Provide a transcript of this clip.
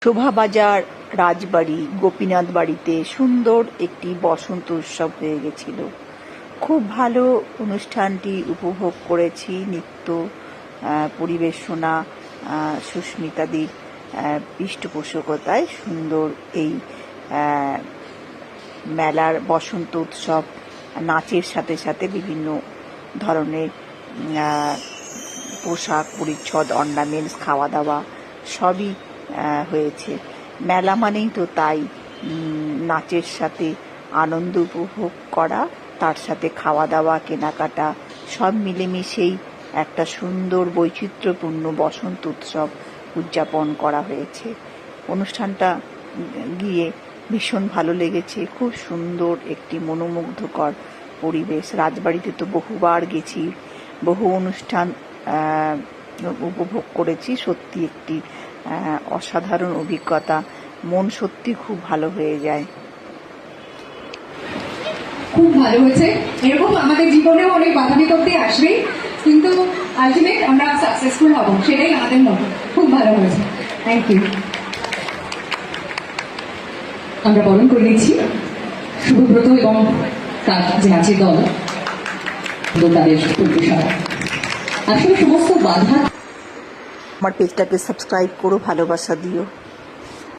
শোভাবাজার রাজবাড়ি গোপীনাথ বাড়িতে সুন্দর একটি বসন্ত উৎসব হয়ে গেছিল। খুব ভালো অনুষ্ঠানটি উপভোগ করেছি। নৃত্য পরিবেশনা সুস্মিতাদির পৃষ্ঠপোষকতায় সুন্দর এই মেলার বসন্ত উৎসব নাচের সাথে সাথে বিভিন্ন ধরনের পোশাক পরিচ্ছদ অর্নামেন্টস খাওয়া দাওয়া সবই হয়েছে। মেলা মানেই তো তাই, নাচের সাথে আনন্দ উপভোগ করা, তার সাথে খাওয়া দাওয়া কেনাকাটা সব মিলেমিশেই একটা সুন্দর বৈচিত্র্যপূর্ণ বসন্ত উৎসব উদযাপন করা হয়েছে। অনুষ্ঠানটা গিয়ে ভীষণ ভালো লেগেছে। খুব সুন্দর একটি মনোমুগ্ধকর পরিবেশ। রাজবাড়িতে তো বহুবার গেছি, বহু অনুষ্ঠান উপভোগ করেছি। সত্যি একটি অসাধারণ অভিজ্ঞতা। মন সত্যি খুব ভালো হয়ে যায়। খুব ভালো হয়েছে। এরকম আমাদের জীবনেও অনেক বাধা বিপত্তি আসবে, কিন্তু আলটিমেট আমরা সাকসেসফুল হব, সেটাই আমাদের মতো। খুব ভালো হয়েছে। Thank you. আমরা বরণ করে নিচ্ছি শুভব্রত এবং তার যে নাচের দল তাদের পরিবেশনা। আসলে সমস্ত বাধা। আমার পেজটাকে সাবস্ক্রাইব করো, ভালোবাসা দিও।